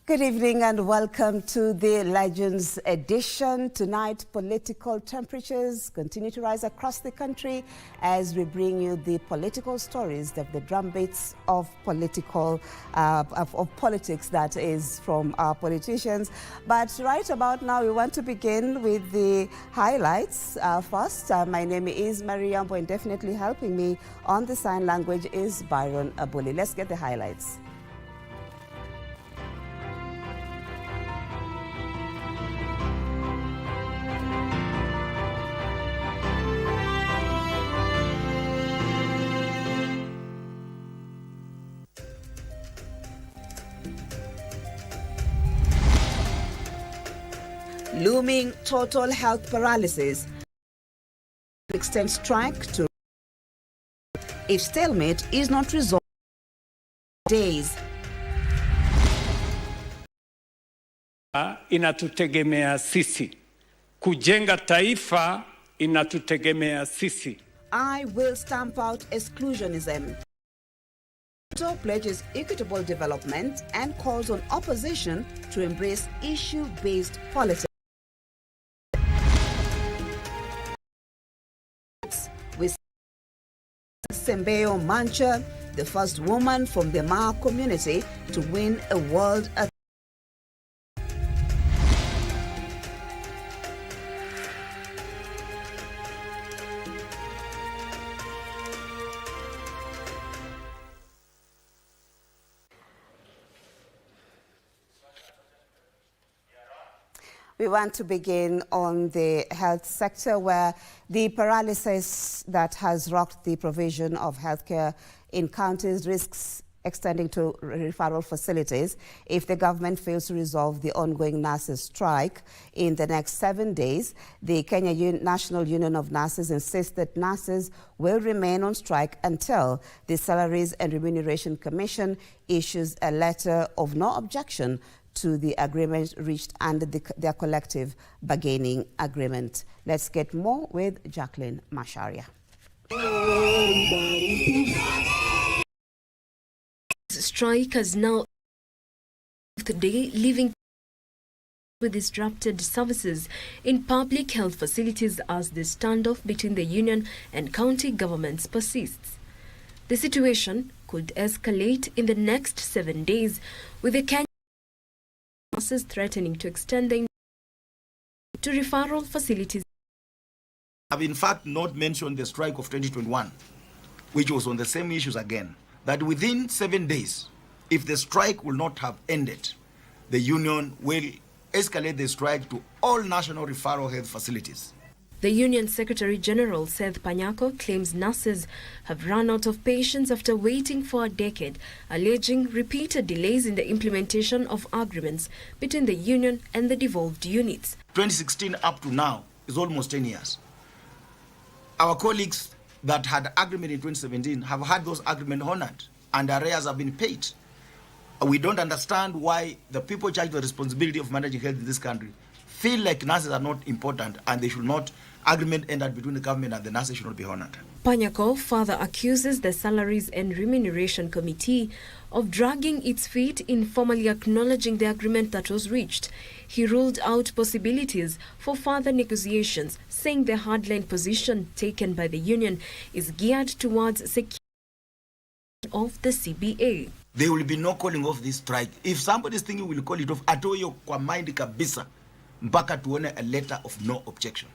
Good evening and welcome to the Legends edition. Tonight, political temperatures continue to rise across the country as we bring you the political stories of the drumbeats of politics that is from our politicians. But right about now, we want to begin with the highlights. First, my name is Yambo, and definitely helping me on the sign language is Byron Abuli. Let's get the highlights. Looming total health paralysis. Extend strike to if stalemate is not resolved days. Inatutegemea sisi. Kujenga taifa inatutegemea sisi. I will stamp out exclusionism. Ruto pledges equitable development and calls on opposition to embrace issue-based politics. With Sembeo Mancha, the first woman from the Ma community to win a world We want to begin on the health sector, where the paralysis that has rocked the provision of healthcare in counties risks extending to referral facilities if the government fails to resolve the ongoing nurses' strike in the next 7 days. The Kenya National Union of Nurses insists that nurses will remain on strike until the Salaries and Remuneration Commission issues a letter of no objection to the agreement reached under their collective bargaining agreement. Let's get more with Jacqueline Masharia. Strike has now the day, leaving with disrupted services in public health facilities as the standoff between the union and county governments persists. The situation could escalate in the next 7 days, with the Kenya nurses threatening to extend to referral facilities. I've in fact not mentioned the strike of 2021, which was on the same issues again, that within 7 days, if the strike will not have ended, the union will escalate the strike to all national referral health facilities. The Union Secretary General Seth Panyako claims nurses have run out of patience after waiting for a decade, alleging repeated delays in the implementation of agreements between the union and the devolved units. 2016 up to now is almost 10 years. Our colleagues that had agreement in 2017 have had those agreements honored and arrears have been paid. We don't understand why the people charged with the responsibility of managing health in this country feel like nurses are not important and they should not, agreement ended between the government and the nurses should not be honored. Panyako further accuses the Salaries and Remuneration Committee of dragging its feet in formally acknowledging the agreement that was reached. He ruled out possibilities for further negotiations, saying the hardline position taken by the union is geared towards security of the CBA. There will be no calling off this strike. If somebody is thinking we'll call it off, atoyo kwa mind kabisa mpaka tuone a letter of no objection.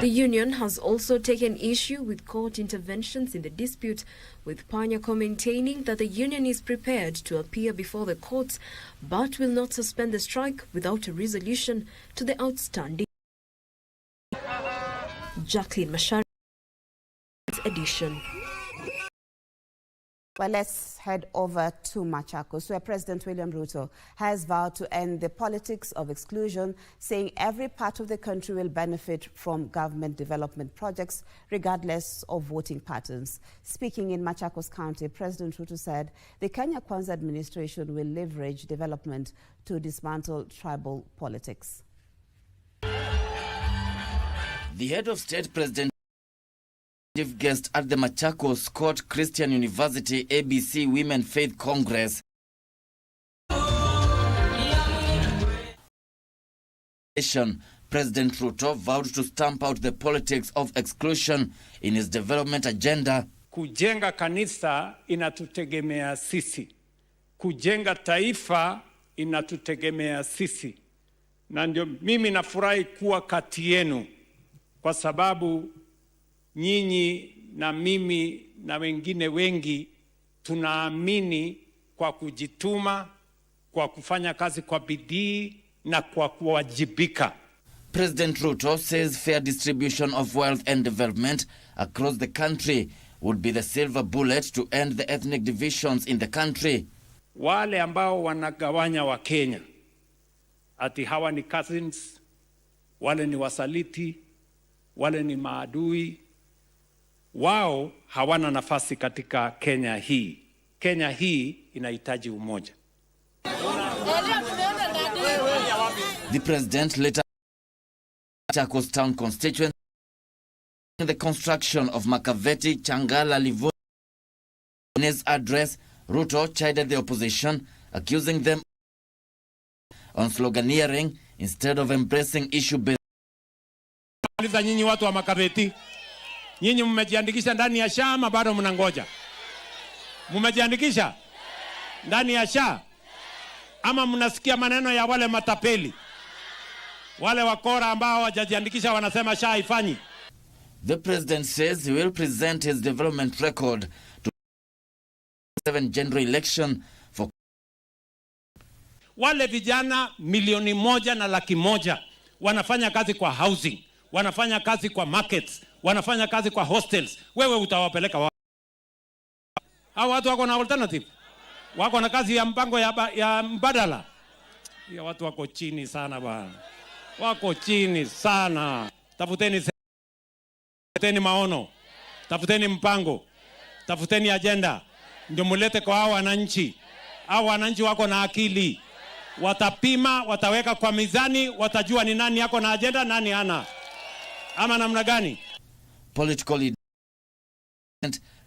The union has also taken issue with court interventions in the dispute, with Panyako maintaining that the union is prepared to appear before the courts but will not suspend the strike without a resolution to the outstanding. Jacqueline Mashari edition. Well, let's head over to Machakos, where President William Ruto has vowed to end the politics of exclusion, saying every part of the country will benefit from government development projects, regardless of voting patterns. Speaking in Machakos County, President Ruto said the Kenya Kwanza administration will leverage development to dismantle tribal politics. The head of state, President chief guest at the Machakos Scott Christian University ABC Women Faith Congress President Ruto vowed to stamp out the politics of exclusion in his development agenda. Kujenga kanisa inatutegemea sisi. Kujenga taifa inatutegemea sisi. Na ndio mimi nafurahi kuwa kati yenu kwa sababu nyinyi na mimi na wengine wengi tunaamini kwa kujituma, kwa kufanya kazi kwa bidii na kwa kuwajibika. President Ruto says fair distribution of wealth and development across the country would be the silver bullet to end the ethnic divisions in the country. Wale ambao wanagawanya wa Kenya ati hawa ni cousins, wale ni wasaliti, wale ni maadui, wao hawana nafasi katika Kenya hii. Kenya hii inahitaji umoja. The president later Machakos town constituency in the construction of Makaveti Changala Livu. In his address, Ruto chided the opposition, accusing them on sloganeering instead of embracing issue-based. Nyinyi watu wa Makaveti, nyinyi mmejiandikisha ndani ya SHA ama bado mnangoja? Mmejiandikisha ndani ya SHA ama mnasikia maneno ya wale matapeli? Wale wakora ambao hawajajiandikisha wanasema SHA haifanyi. The president says he will present his development record to the 7 general election for wale vijana 1,100,000 wanafanya kazi kwa housing, wanafanya kazi kwa markets, wanafanya kazi kwa hostels. Wewe utawapeleka wapi? Hao watu wako na alternative? Wako na kazi ya mpango ya mbadala? Ya watu wako chini sana bwana. Wako chini sana. Tafuteni maono, tafuteni mpango, tafuteni agenda, ndio mulete kwa hao wananchi. Hao wananchi wako na akili, watapima, wataweka kwa mizani, watajua ni nani yako na agenda, nani hana, ama namna gani. Political leaders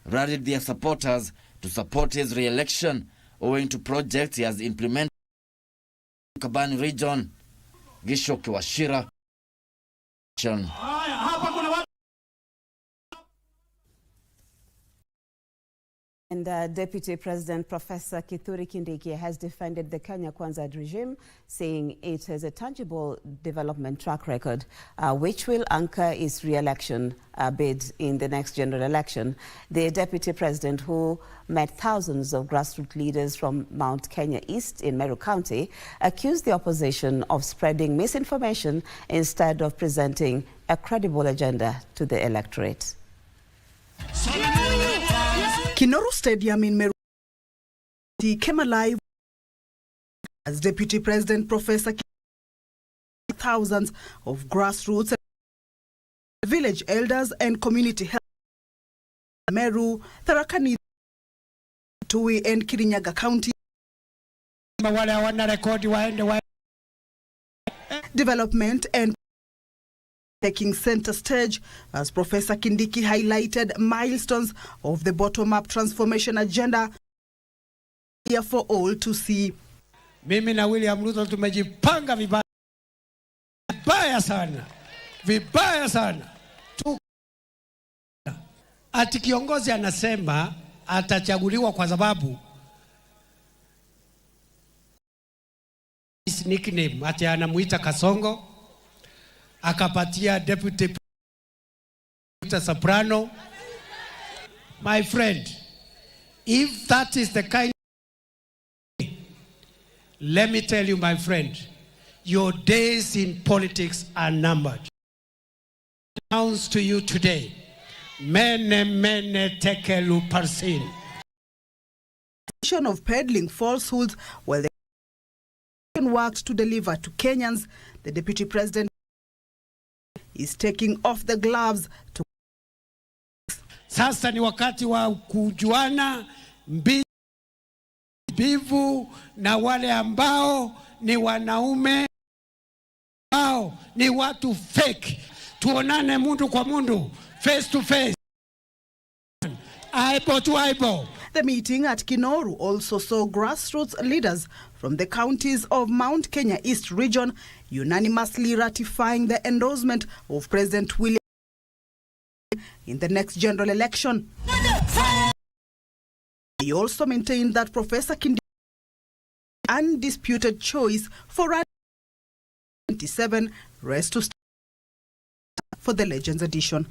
rallied their supporters to support his re-election owing to projects he has implemented in the Kabani region. Gishoki Washira. And Deputy President Professor Kithure Kindiki has defended the Kenya Kwanza regime, saying it has a tangible development track record, which will anchor its re-election bid in the next general election. The Deputy President, who met thousands of grassroots leaders from Mount Kenya East in Meru County, accused the opposition of spreading misinformation instead of presenting a credible agenda to the electorate. Kinoru Stadium in Meru came alive as Deputy President Professor thousands of grassroots, village elders and community health Meru, Tharaka-Nithi, Tui and Kirinyaga County. Development and taking center stage as Professor Kindiki highlighted milestones of the bottom-up transformation agenda here for all to see. Mimi na William Ruto tumejipanga vibaya sana. Ati kiongozi anasema atachaguliwa kwa sababu his nickname ati anamuita Kasongo, akapatia deputy soprano. My friend, if that is the kind, let me tell you, my friend, your days in politics are numbered. I announce to you today, mene tekelu parsin. Of peddling falsehoods while the worked to deliver to Kenyans, the Deputy President is taking off the gloves to. Sasa ni wakati wa kujuana mbivu na wale ambao ni wanaume ambao ni watu fake. Tuonane mundu kwa mundu, face to face, eyeball to eyeball. The meeting at Kinoru also saw grassroots leaders from the counties of Mount Kenya East region unanimously ratifying the endorsement of President William in the next general election. He also maintained that Professor Kindiki's undisputed choice for 27 rests to stand for the Legends edition.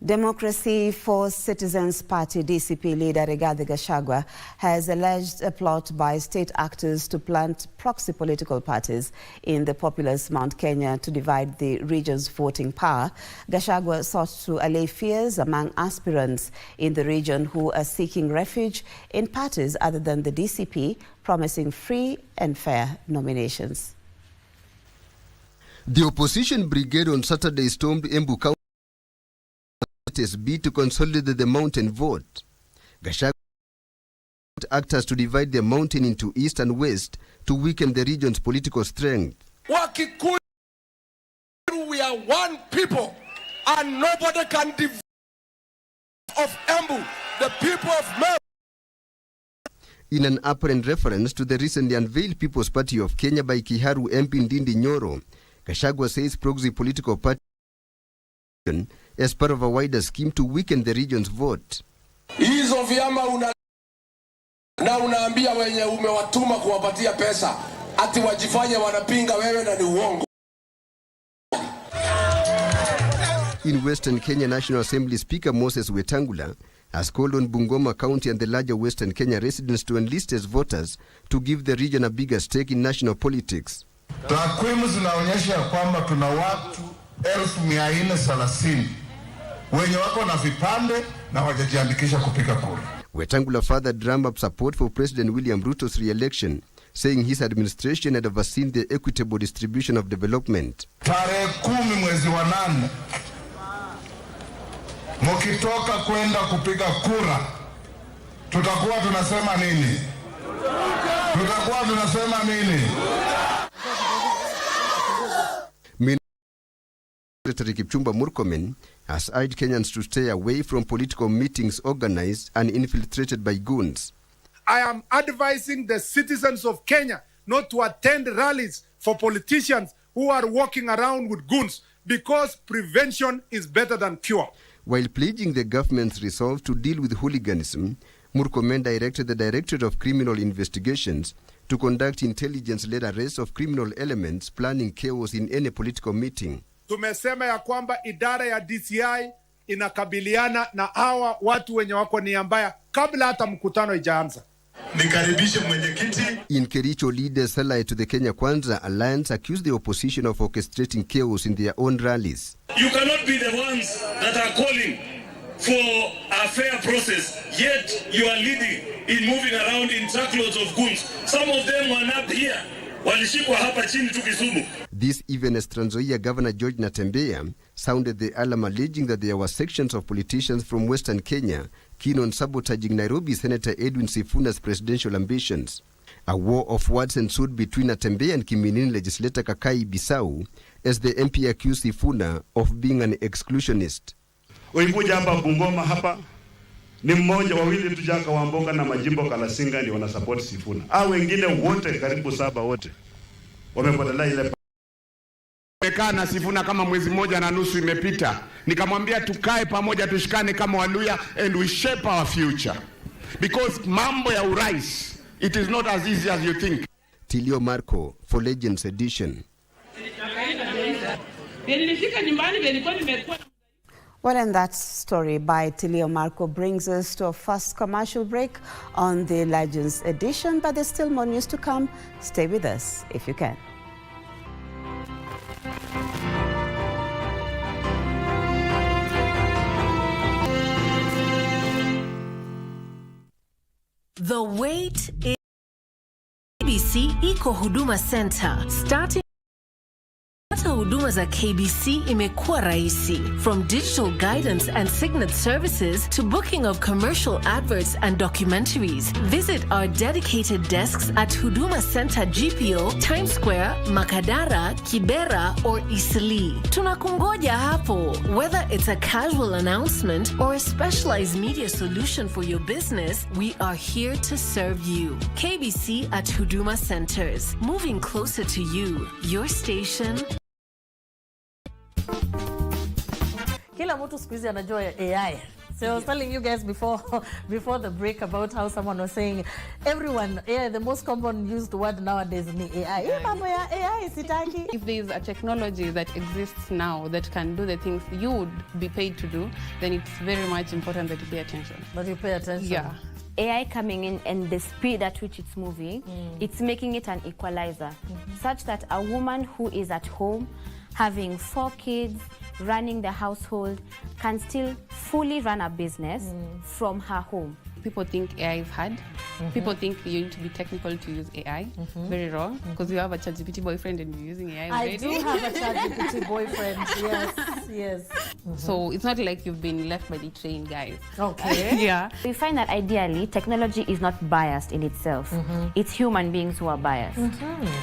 Democracy for Citizens Party DCP leader Rigathi Gachagua has alleged a plot by state actors to plant proxy political parties in the populous Mount Kenya to divide the region's voting power. Gachagua sought to allay fears among aspirants in the region who are seeking refuge in parties other than the DCP, promising free and fair nominations. The opposition brigade on Saturday stormed Yambo County to consolidate the mountain vote. Gachagua actors to divide the mountain into east and west to weaken the region's political strength. Wakikuyu, we are one people and nobody can divide of Yambo, the people of Yambo. In an apparent reference to the recently unveiled People's Party of Kenya by Kiharu MP Ndindi Nyoro, Gachagua says proxy political party as part of a wider scheme to weaken the region's vote. Hizo vyama unaambia wenye umewatuma kuwapatia pesa ati wajifanye wanapinga wewe na ni uongo. In Western Kenya, National Assembly Speaker Moses Wetangula has called on Bungoma County and the larger Western Kenya residents to enlist as voters to give the region a bigger stake in national politics. Takwimu zinaonyesha kwamba tuna watu 1430 wenye wako na vipande na wajajiandikisha kupiga kura. Wetangula further drummed up support for President William Ruto's re-election, saying his administration had overseen the equitable distribution of development. Tarehe 10 mwezi wa 8 mkitoka kwenda kupiga kura, tutakuwa tunasema nini? Tutakuwa tunasema nini? Secretary Kipchumba Murkomen has urged Kenyans to stay away from political meetings organized and infiltrated by goons. I am advising the citizens of Kenya not to attend rallies for politicians who are walking around with goons, because prevention is better than cure. While pledging the government's resolve to deal with hooliganism, Murkomen directed the Directorate of Criminal Investigations to conduct intelligence-led arrests of criminal elements planning chaos in any political meeting. Tumesema ya kwamba idara ya DCI inakabiliana na hawa watu wenye wako nia mbaya kabla hata mkutano ijaanza. Nikaribishe mwenyekiti. In Kericho, leaders allied to the Kenya Kwanza Alliance accused the opposition of orchestrating chaos in their own rallies. You cannot be the ones that are calling for a fair process, yet you are leading in moving around in truckloads of goons. Some of them were not here. This even as Trans Nzoia Governor George Natembeya sounded the alarm, alleging that there were sections of politicians from Western Kenya keen on sabotaging Nairobi Senator Edwin Sifuna's presidential ambitions. A war of words ensued between Natembeya and Kiminini legislator Kakai Bisau as the MP accused Sifuna of being an exclusionist. Ulikuja hapa Bungoma hapa ni mmoja wawili tujaka Wamboka na majimbo Kalasinga ndio wana support Sifuna. Hao wengine wote karibu 7 wote wamepotela ile. Nimekaa na Sifuna kama mwezi mmoja na nusu imepita. Nikamwambia tukae pamoja tushikane kama Waluya and we shape our future. Because mambo ya urais, it is not as easy as you think. Tilio Marco for Legends Edition. Well, and that story by Tilio Marco brings us to a first commercial break on the Legends edition, but there's still more news to come. Stay with us if you can. The wait is KBC Eco Huduma Center, starting huduma za KBC imekuwa rahisi. From digital guidance and signet services to booking of commercial adverts and documentaries. Visit our dedicated desks at Huduma Center GPO, Times Square, Makadara, Kibera or Eastleigh. Tunakungoja hapo. Whether it's a casual announcement or a specialized media solution for your business, we are here to serve you. KBC at Huduma Centers, moving closer to you. Your station. Kila mtu siku hizi anajua AI. So I was telling you guys before the break about how someone was saying everyone, AI, the most common used word nowadays ni AI. AI sitaki. If there is a technology that exists now that can do the things you would be paid to do, then it's very much important that you pay attention. But you pay attention. Yeah. AI coming in and the speed at which it's moving, it's making it an equalizer, such that a woman who is at home having 4 kids, running the household, can still fully run a business from her home. People think AI is hard. People think you need to be technical to use AI. Very wrong, because you have a ChatGPT boyfriend and you're using AI already. I do have a ChatGPT boyfriend, yes. So it's not like you've been left by the train, guys. Okay. Yeah. We find that ideally, technology is not biased in itself. It's human beings who are biased.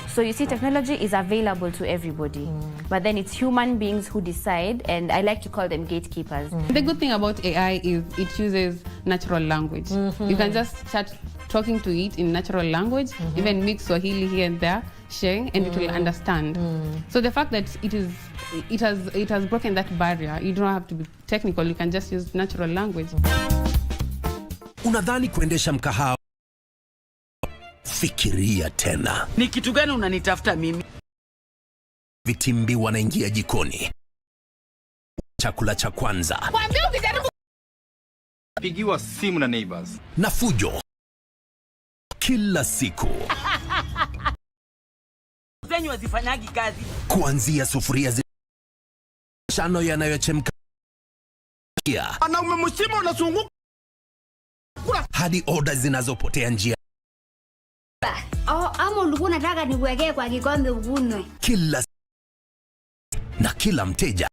So you see, technology is available to everybody, but then it's human beings who decide, and I like to call them gatekeepers. The good thing about AI is it uses natural language. You can just start talking to it in natural language, even mix Swahili here and there, sharing, and it will understand. So the fact that it has broken that barrier, you don't have to be technical, you can just use natural language. Unadhani kuendesha mkahawa? Fikiria tena. Ni kitu gani unanitafuta mimi? Vitimbi wanaingia jikoni. Chakula cha kwanza. Pigiwa simu na neighbors. Na fujo. Kila siku. Zenyu wazifanyagi kazi. Kuanzia sufuria shano yanayochemka. Ana umemshima unazunguka. Hadi order zinazopotea njia. Ama ulikuwa unataka nikuwekee kwa kikombe ugunwe. Kila mteja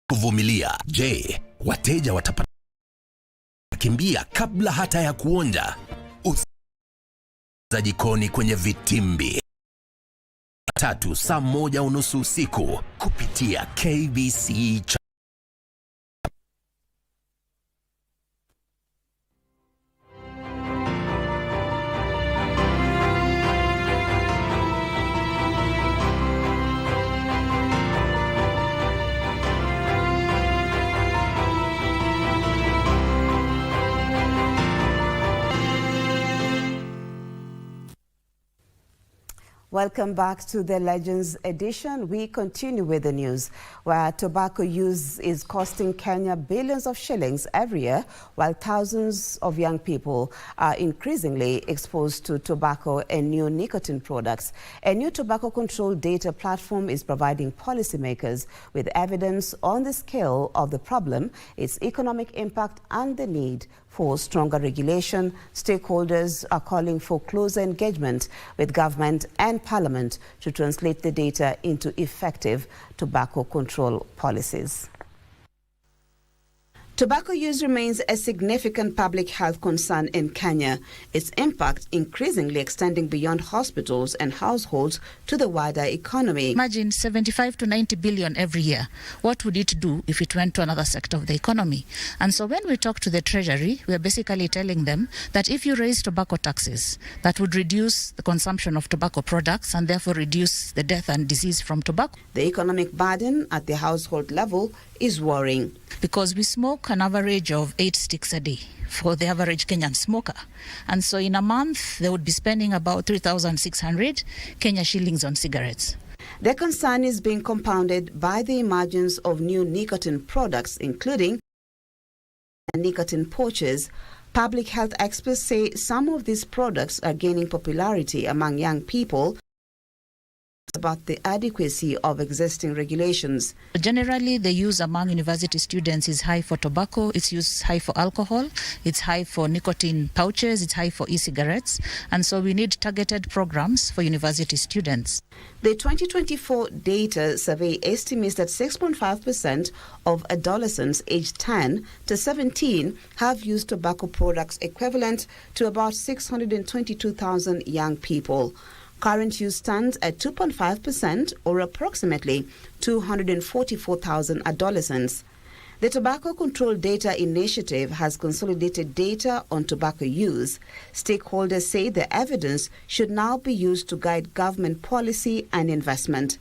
kuvumilia. Je, wateja watapata kimbia kabla hata ya kuonja? Za jikoni kwenye vitimbi. 3 saa 1:30 usiku kupitia KBC. Welcome back to the Legends edition. We continue with the news, where tobacco use is costing Kenya billions of shillings every year, while thousands of young people are increasingly exposed to tobacco and new nicotine products. A new tobacco control data platform is providing policymakers with evidence on the scale of the problem, its economic impact, and the need for stronger regulation. Stakeholders are calling for closer engagement with government and parliament to translate the data into effective tobacco control policies. Tobacco use remains a significant public health concern in Kenya, its impact increasingly extending beyond hospitals and households to the wider economy. Imagine 75 to 90 billion every year. What would it do if it went to another sector of the economy? And so when we talk to the Treasury, we are basically telling them that if you raise tobacco taxes, that would reduce the consumption of tobacco products and therefore reduce the death and disease from tobacco. The economic burden at the household level is worrying. Because we smoke an average of 8 sticks a day for the average Kenyan smoker. And so in a month, they would be spending about 3,600 Kenya shillings on cigarettes. Their concern is being compounded by the emergence of new nicotine products, including nicotine pouches. Public health experts say some of these products are gaining popularity among young people, about the adequacy of existing regulations. Generally, the use among university students is high for tobacco, it's used high for alcohol, it's high for nicotine pouches, it's high for e-cigarettes, and so we need targeted programs for university students. The 2024 data survey estimates that 6.5% of adolescents aged 10 to 17 have used tobacco products, equivalent to about 622,000 young people. Current use stands at 2.5%, or approximately 244,000 adolescents. The Tobacco Control Data Initiative has consolidated data on tobacco use. Stakeholders say the evidence should now be used to guide government policy and investment.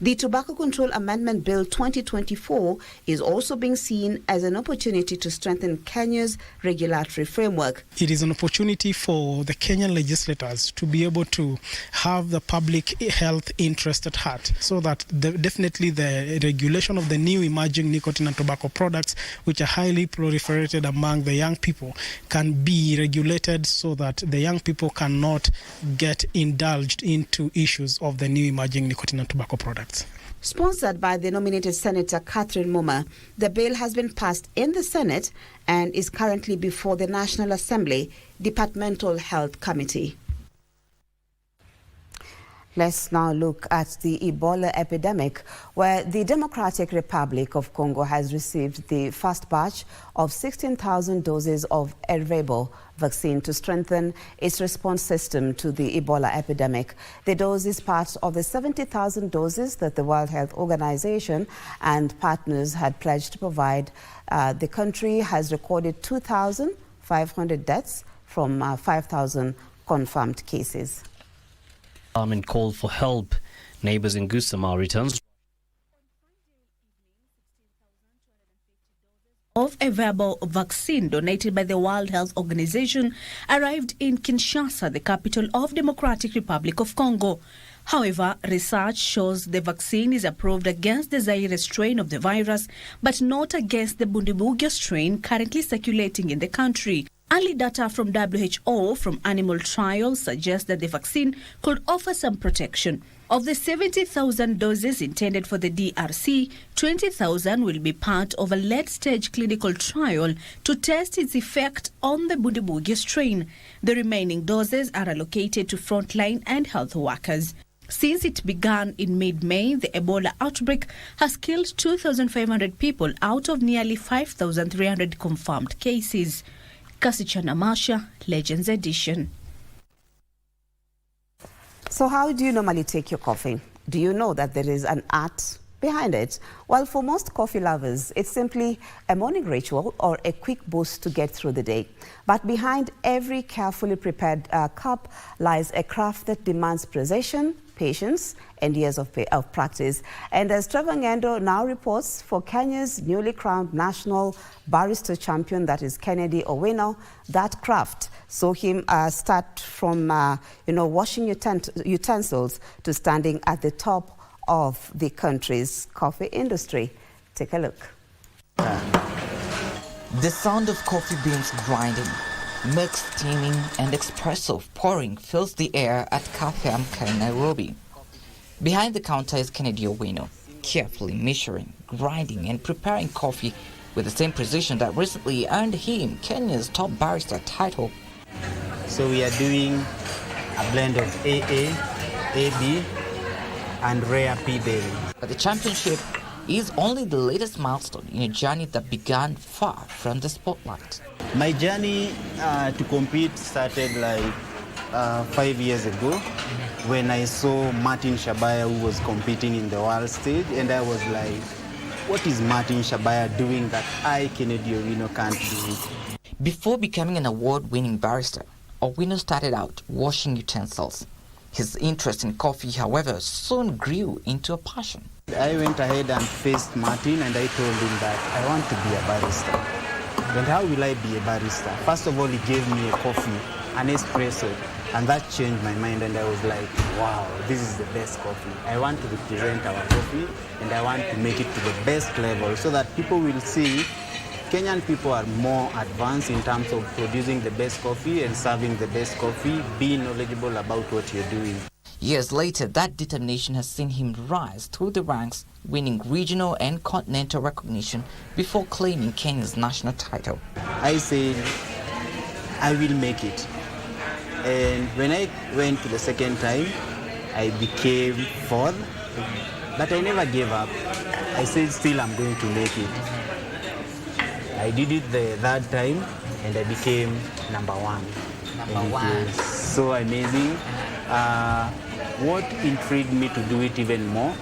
The Tobacco Control Amendment Bill 2024 is also being seen as an opportunity to strengthen Kenya's regulatory framework. It is an opportunity for the Kenyan legislators to be able to have the public health interest at heart, so that definitely the regulation of the new emerging nicotine and tobacco products, which are highly proliferated among the young people, can be regulated so that the young people cannot get indulged into issues of the new emerging nicotine and tobacco products. Sponsored by the nominated Senator Catherine Muma, the bill has been passed in the Senate and is currently before the National Assembly Departmental Health Committee. Let's now look at the Ebola epidemic, where the Democratic Republic of Congo has received the first batch of 16,000 doses of Ervebo vaccine to strengthen its response system to the Ebola epidemic. The dose is part of the 70,000 doses that the World Health Organization and partners had pledged to provide. The country has recorded 2,500 deaths from 5,000 confirmed cases. And called for help. Neighbors in Gusama returns of a verbal vaccine donated by the World Health Organization arrived in Kinshasa, the capital of Democratic Republic of Congo. However, research shows the vaccine is approved against the Zaire strain of the virus, but not against the Bundibugia strain currently circulating in the country. Early data from WHO from animal trials suggests that the vaccine could offer some protection. Of the 70,000 doses intended for the DRC, 20,000 will be part of a late-stage clinical trial to test its effect on the Bundibugia strain. The remaining doses are allocated to frontline and health workers. Since it began in mid-May, the Ebola outbreak has killed 2,500 people out of nearly 5,300 confirmed cases. Kasichana Masha, Legends Edition. So how do you normally take your coffee? Do you know that there is an art behind it? Well, for most coffee lovers, it's simply a morning ritual or a quick boost to get through the day. But behind every carefully prepared cup lies a craft that demands precision, patience, and years of practice. And as Trevor Ngendo now reports for Kenya's newly crowned national barista champion, that is Kennedy Owino, that craft saw him start from washing utensils to standing at the top of the country's coffee industry. Take a look. The sound of coffee beans grinding, milk steaming, and espresso pouring fills the air at Cafe Amka in Nairobi. Behind the counter is Kennedy Owino, carefully measuring, grinding, and preparing coffee with the same precision that recently earned him Kenya's top barista title. So we are doing a blend of AA, AB, and rare pea berry. But the championship is only the latest milestone in a journey that began far from the spotlight. My journey to compete started like 5 years ago when I saw Martin Shabaya, who was competing in the world stage, and I was like, what is Martin Shabaya doing that I, Kennedy Owino, can't do? Before becoming an award-winning barista, Owino started out washing utensils. His interest in coffee, however, soon grew into a passion. I went ahead and faced Martin and I told him that I want to be a barista. And how will I be a barista? First of all, he gave me a coffee, an espresso, and that changed my mind, and I was like, wow, this is the best coffee. I want to represent our coffee and I want to make it to the best level so that people will see Kenyan people are more advanced in terms of producing the best coffee and serving the best coffee, being knowledgeable about what you're doing. Years later, that determination has seen him rise through the ranks, winning regional and continental recognition before claiming Kenya's national title. I said, I will make it. And when I went to the second time, I became fourth, but I never gave up. I said, still I'm going to make it. I did it the third time, and I became number one. Number one. So amazing. What intrigued me to do it even more,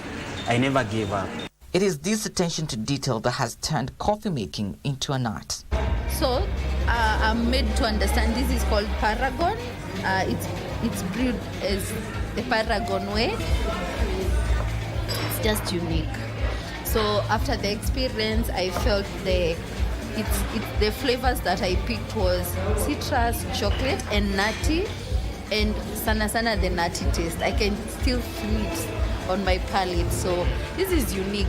I never gave up. It is this attention to detail that has turned coffee making into an art. So I'm made to understand this is called Paragon. It's brewed as the Paragon way. It's just unique. So after the experience, I felt the flavors that I picked was citrus, chocolate, and nutty, and sana the nutty taste. I can still feel it on my palate. So this is unique.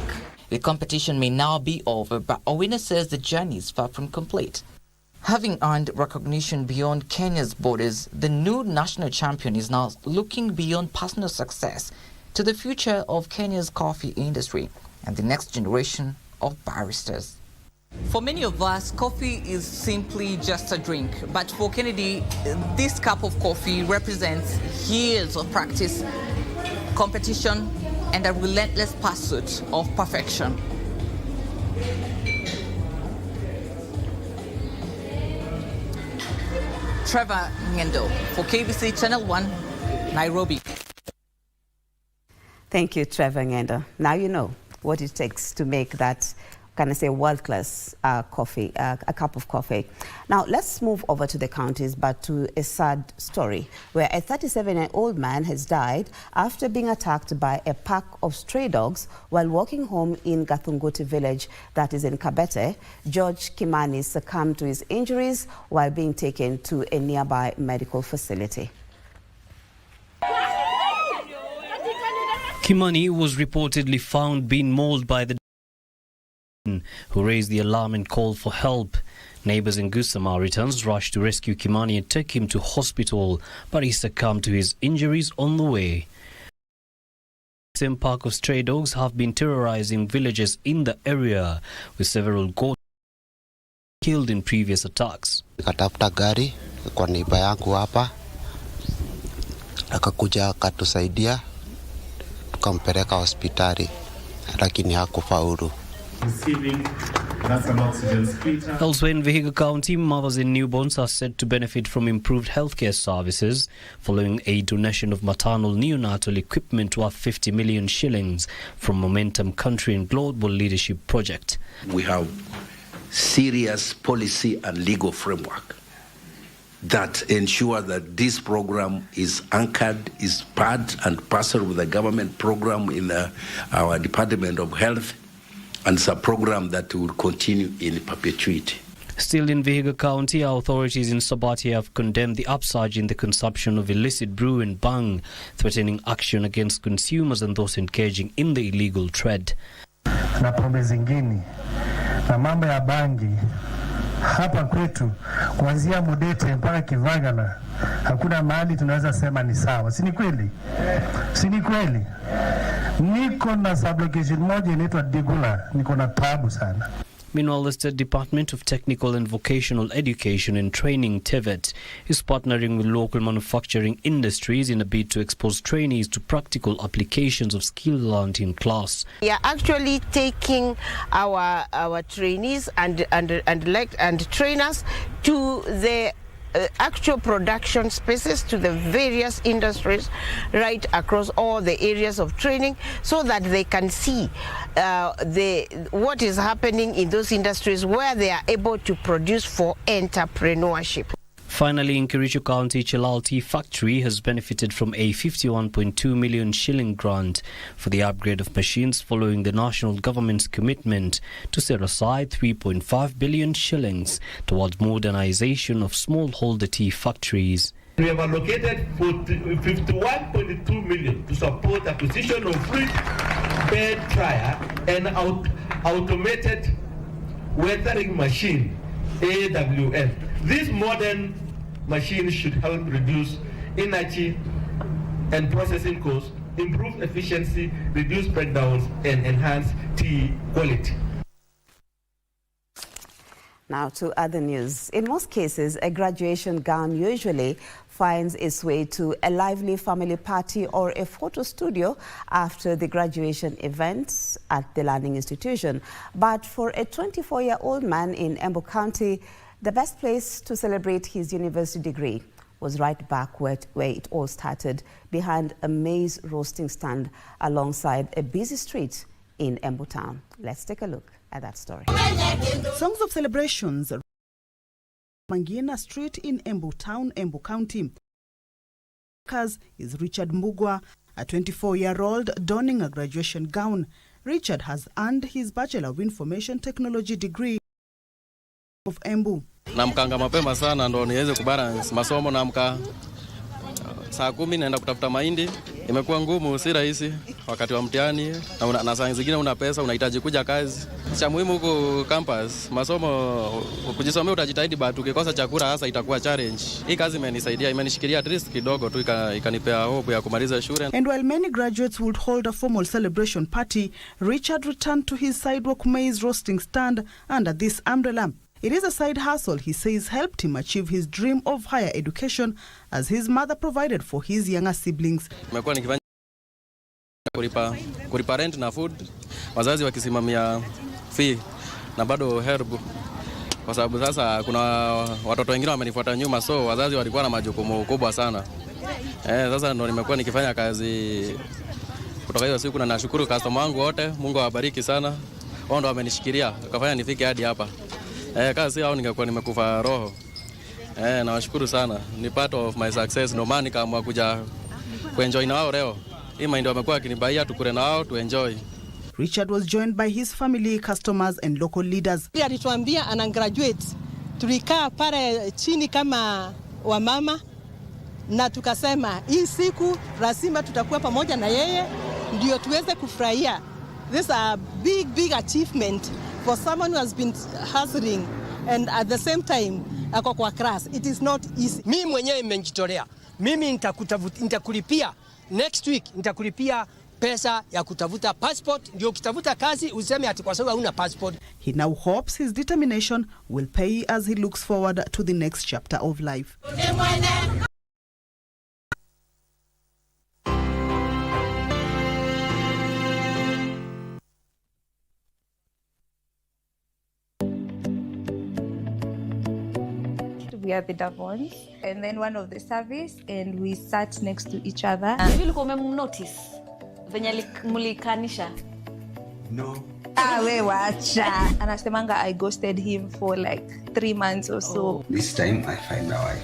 The competition may now be over, but Owina says the journey is far from complete. Having earned recognition beyond Kenya's borders, the new national champion is now looking beyond personal success to the future of Kenya's coffee industry and the next generation of baristas. For many of us, coffee is simply just a drink. But for Kennedy, this cup of coffee represents years of practice, competition, and a relentless pursuit of perfection. Trevor Ngendo for KBC Channel 1, Nairobi. Thank you, Trevor Ngendo. Now you know what it takes to make that, can I say, world-class coffee, a cup of coffee. Now, let's move over to the counties, but to a sad story, where a 37-year-old man has died after being attacked by a pack of stray dogs while walking home in Gathunguti village, that is in Kabete. George Kimani succumbed to his injuries while being taken to a nearby medical facility. Kimani was reportedly found being mauled by the who raised the alarm and called for help. Neighbors in good Samaritans rushed to rescue Kimani and take him to hospital, but he succumbed to his injuries on the way. The same pack of stray dogs have been terrorizing villages in the area, with several goats killed in previous attacks. Nikatafuta gari kwa neiba yangu hapa, akakuja akatusaidia, tukampeleka hospitali, lakini hakufaulu. Elsewhere in Vihiga County, mothers and newborns are said to benefit from improved healthcare services following a donation of maternal neonatal equipment worth 50 million shillings from Momentum Country and Global Leadership Project. We have serious policy and legal framework that ensure that this program is anchored, is part and parcel with the government program in our Department of Health, and it's a program that will continue in perpetuity. Still in Vihiga County, authorities in Sabati have condemned the upsurge in the consumption of illicit brew and bang, threatening action against consumers and those engaging in the illegal trade. Na pombe zingine na mambo ya bangi hapa kwetu kuanzia Mudete mpaka Kivagala hakuna mahali tunaweza sema ni sawa. Si ni kweli? Si ni kweli? Niko na sublocation moja inaitwa Digula, niko na taabu sana. Meanwhile, the State Department of Technical and Vocational Education and Training, TVET, is partnering with local manufacturing industries in a bid to expose trainees to practical applications of skill learned in class. We are actually taking our trainees and trainers to the actual production spaces, to the various industries right across all the areas of training, so that they can see what is happening in those industries where they are able to produce for entrepreneurship. Finally, in Kericho County, Chelal Tea Factory has benefited from a 51.2 million shilling grant for the upgrade of machines following the national government's commitment to set aside 3.5 billion shillings towards modernization of smallholder tea factories. We have allocated 51.2 million to support acquisition of fruit bed dryer and automated weathering machine, AWM. This modern machine should help reduce energy and processing costs, improve efficiency, reduce breakdowns, and enhance tea quality. Now to other news. In most cases, a graduation gown usually finds its way to a lively family party or a photo studio after the graduation event at the learning institution. But for a 24-year-old man in Yambo County, the best place to celebrate his university degree was right back where it all started, behind a maize roasting stand alongside a busy street in Yambo town. Let's take a look at that story. Songs of celebrations. Mangina Street in Yambo town, Yambo County. Is Richard Mbugwa, a 24-year-old donning a graduation gown. Richard has earned his Bachelor of Information Technology degree of Yambo. Namkanga mapema sana ndo niweze kubalance masomo. Namka saa 10 naenda kutafuta mahindi. Imekuwa ngumu, si rahisi wakati wa mtihani, na saa zingine una pesa, unahitaji kuja kazi. Cha muhimu huko campus, masomo kujisomea utajitahidi, but ukikosa chakula hasa itakuwa challenge. Hii kazi imenisaidia, imenishikilia at least kidogo tu, ikanipea hope ya kumaliza shule. And while many graduates would hold a formal celebration party, Richard returned to his sidewalk maize roasting stand under this umbrella. It is a side hustle, he says, helped him achieve his dream of higher education, as his mother provided for his younger siblings. Nimekuwa nikifanya kulipa rent na food, wazazi wakisimamia fee na bado herb, kwa sababu sasa kuna watoto wengine wamenifuata nyuma, so wazazi walikuwa na majukumu kubwa sana. Sasa ndo nimekuwa nikifanya kazi kutoka hiyo siku, na nashukuru customer wangu wote, Mungu awabariki sana. Wao ndo wamenishikilia wakafanya nifike hadi hapa. Kazi yao ningekuwa nimekufa roho. Nawashukuru sana. Ni part of my success. No maana nikaamua kuja kuenjoy na wao leo. Hii ndio wamekuwa akinibaia tukule na wao to enjoy. Richard was joined by his family, customers and local leaders. Alituambia ana graduate. Tulikaa pale chini kama wamama na tukasema hii siku lazima tutakuwa pamoja na yeye ndio tuweze kufurahia. This is a big achievement for someone who has been hustling and at the same time ako kwa class. It is not easy. Mimi mwenyewe nimejitolea. Mimi nitakulipia next week, nitakulipia pesa ya kutafuta passport, ndio ukitafuta kazi useme ati kwa sababu huna passport. He now hopes his determination will pay as he looks forward to the next chapter of life. We are the Davons, and then one of the service, and we sat next to each other. Hivi ulikuwa umemnotice venye mulikanisha? No. We wacha. Anasemanga I ghosted him for like 3 months or so. This time I find a wife.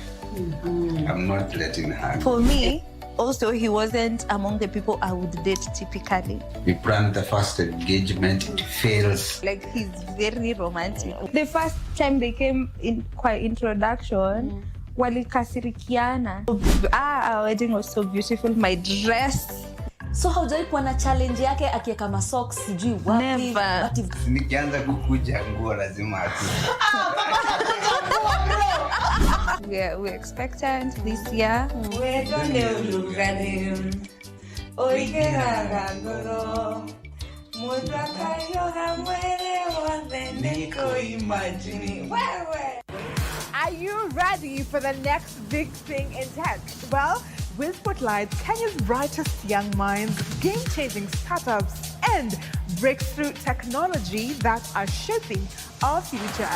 I'm not letting her. For me, also he wasn't among the people I would date typically. We planned the first engagement, it fails. Like he's very romantic. The first time they came in kwa introduction, walikasirikiana. Our wedding was so beautiful, my dress. So haujai kuwa na challenge yake akiweka masocks sijui wapi? Never. Nikianza kukuja nguo lazima ati. We're expectant this year. Are you ready for the next big thing in tech? Well, we'll spotlight Kenya's brightest young minds, game-changing startups, and breakthrough technology that are shaping our future.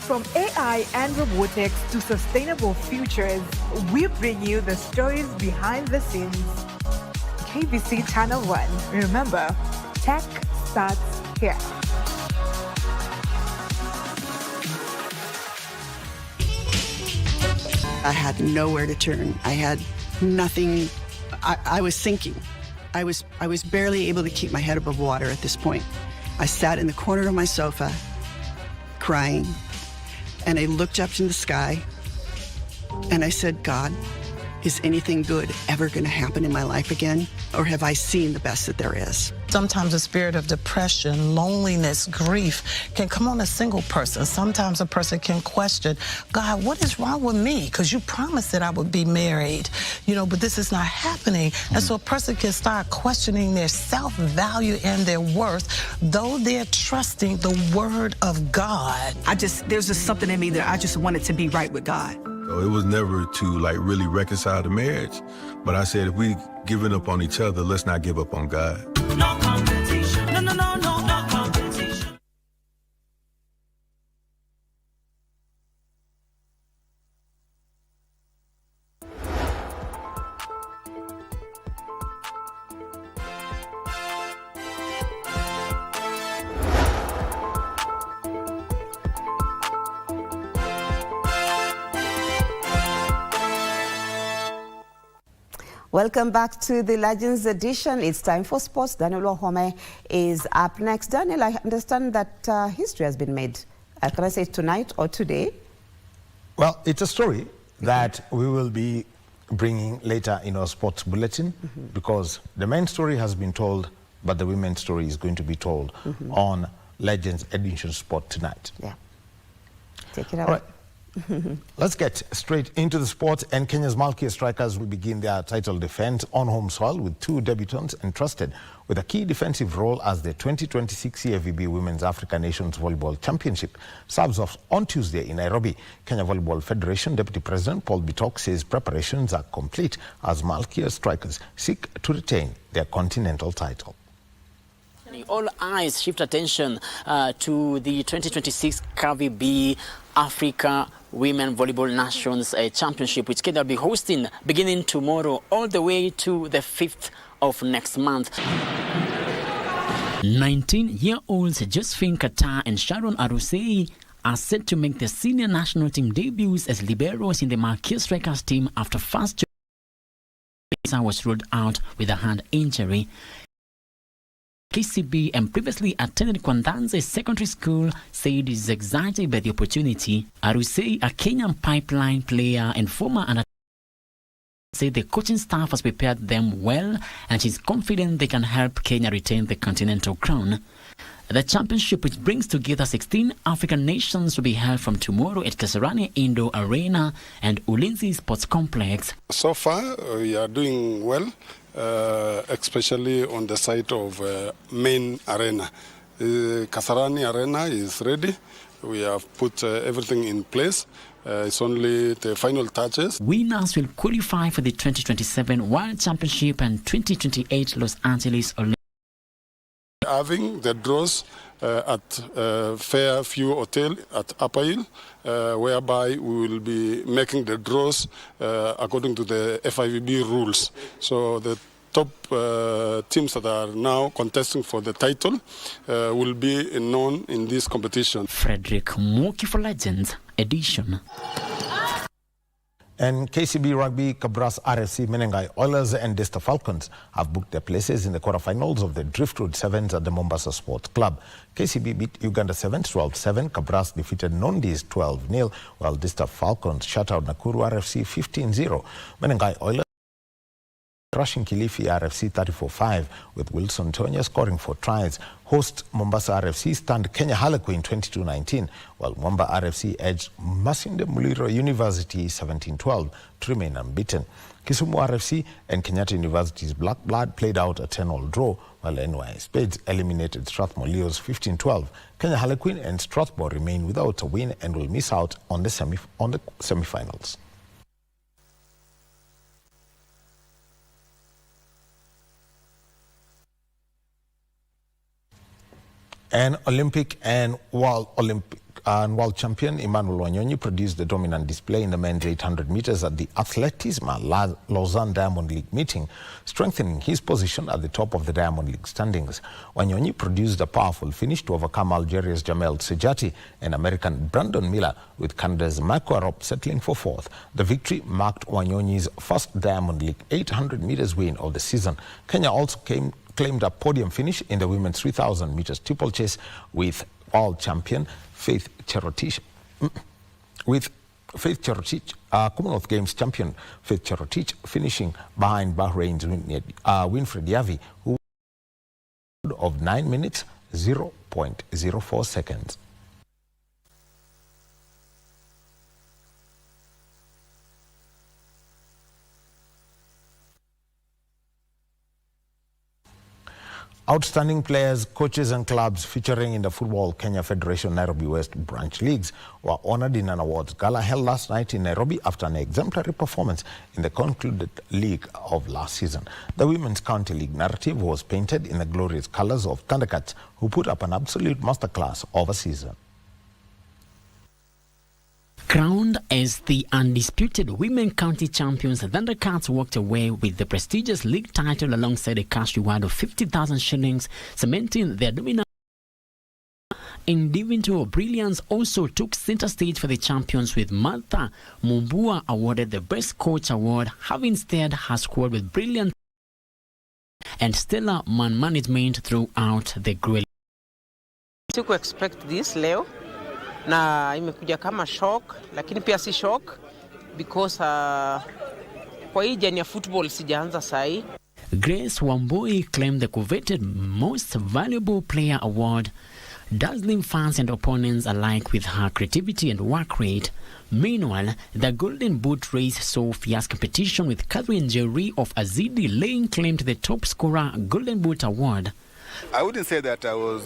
From AI and robotics to sustainable futures, we bring you the stories behind the scenes. KBC Channel 1. Remember, tech starts here. I had nowhere to turn. I had nothing. I was sinking. I was barely able to keep my head above water at this point. I sat in the corner of my sofa, crying, and I looked up to the sky, and I said, God, is anything good ever going to happen in my life again? Or have I seen the best that there is? Sometimes a spirit of depression, loneliness, grief can come on a single person. Sometimes a person can question, God, what is wrong with me? Because you promised that I would be married, but this is not happening. And so a person can start questioning their self-value and their worth, though they're trusting the word of God. There's just something in me that I just wanted to be right with God. So it was never to really reconcile the marriage, but I said if we giving up on each other, let's not give up on God. No competition. No competition. Welcome back to the Legends edition. It's time for sports. Daniel Wahome is up next. Daniel, I understand that history has been made. Can I say tonight or today? Well, it's a story that we will be bringing later in our sports bulletin because the men's story has been told, but the women's story is going to be told on Legends edition sport tonight. Yeah. Take it out. All right. Let's get straight into the sport, and Kenya's Malkia strikers will begin their title defense on home soil with two debutants entrusted with a key defensive role as the 2026 CFVB Women's African Nations Volleyball Championship serves off on Tuesday in Nairobi. Kenya Volleyball Federation Deputy President Paul Bitok says preparations are complete as Malkia strikers seek to retain their continental title. All eyes shift attention to the 2026 KBC Africa Women Volleyball Nations Championship, which Kenya will be hosting beginning tomorrow all the way to the 5th of next month. 19-year-olds Josephine Katar and Sharon Arusei are set to make their senior national team debuts as liberos in the Malkia Strikers team after first was ruled out with a hand injury. KCB and previously attended Kwandanze Secondary School said is excited by the opportunity. Arusei, a Kenyan pipeline player and former under said the coaching staff has prepared them well and she's confident they can help Kenya retain the continental crown. The championship, which brings together 16 African nations, will be held from tomorrow at Kasarani Indo Arena and Ulinzi Sports Complex. So far, we are doing well, especially on the side of main arena. Kasarani Arena is ready. We have put everything in place. It's only the final touches. Winners will qualify for the 2027 World Championship and 2028 Los Angeles Olympics. Having the draws at Fairview Hotel at Upper Hill, whereby we will be making the draws according to the FIVB rules. So the top teams that are now contesting for the title will be known in this competition. Frederick Moki for Legends edition. And KCB Rugby, Kabras RFC, Menengai Oilers and Desta Falcons have booked their places in the quarterfinals of the Driftwood Sevens at the Mombasa Sports Club. KCB beat Uganda Sevens 12-7. Kabras defeated Nondis 12-0, while Desta Falcons shut out Nakuru RFC 15-0. Menengai Oilers crushing Kilifi RFC 34-5, with Wilson Tonya scoring 4 tries. Host Mombasa RFC stunned Kenya Harlequin 22-19, while Mwamba RFC edged Masinde Muliro University 17-12 to remain unbeaten. Kisumu RFC and Kenyatta University's Black Blood played out a 10-all draw, while NY Spades eliminated Strathmore Leos 15-12. Kenya Harlequin and Strathmore remain without a win and will miss out on the semi-finals. And Olympic and world champion Emmanuel Wanyonyi produced the dominant display in the men's 800 meters at the Atletisma Lausanne Diamond League meeting, strengthening his position at the top of the Diamond League standings. Wanyonyi produced a powerful finish to overcome Algeria's Jamel Sejati and American Brandon Miller, with Canada's Marco Arop settling for 4th. The victory marked Wanyonyi's first Diamond League 800 meters win of the season. Kenya also claimed a podium finish in the women's 3,000 meters steeplechase with world champion Faith Cherotich. With Faith Cherotich, Commonwealth Games champion Faith Cherotich, finishing behind Bahrain's Winfred Yavi, who of 9 minutes 0.04 seconds. Outstanding players, coaches and clubs featuring in the Football Kenya Federation Nairobi West branch leagues were honored in an awards gala held last night in Nairobi after an exemplary performance in the concluded league of last season. The Women's County League narrative was painted in the glorious colors of Thundercats, who put up an absolute masterclass of a season. Crowned as the undisputed Women County champions, the Thundercats walked away with the prestigious league title alongside a cash reward of 50,000 shillings, cementing their dominance. Individual brilliance also took center stage for the champions, with Martha Mumbua awarded the Best Coach Award, having steered her squad with brilliant and stellar man management throughout the great. Siku expect this leo. Na imekuja kama shock, lakini pia si shock because kwa hii jani ya football sijaanza sahi. Grace Wambui claimed the coveted Most Valuable Player Award, dazzling fans and opponents alike with her creativity and work rate. Meanwhile, the Golden Boot race saw fierce competition, with Catherine Jerry of Azidi laying claim to the top scorer Golden Boot Award. I wouldn't say that I was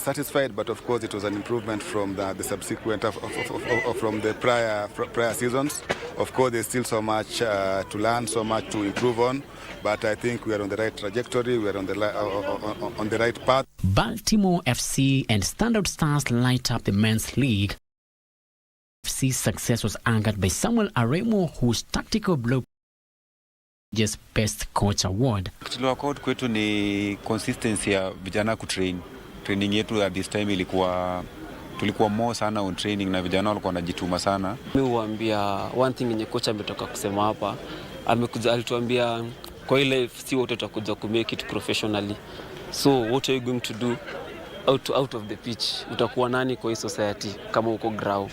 satisfied, but of course it was an improvement from the subsequent from the prior seasons. Of course, there's still so much to learn, so much to improve on, but I think we are on the right trajectory. We are on the right path. Baltimore FC and Standard Stars light up the men's league. FC's success was anchored by Samuel Aremo, whose tactical blow just Best Coach Award. Work out kwetu ni consistency ya vijana kutrain. Training yetu at this time tulikuwa more sana on training na vijana walikuwa wanajituma sana. Mimi huambia one thing yenye coach ametoka kusema hapa, alituambia kwa ile si wote tutakuja ku make it professionally. So what are you going to do out of the pitch? Utakuwa nani kwa hii society kama uko ground?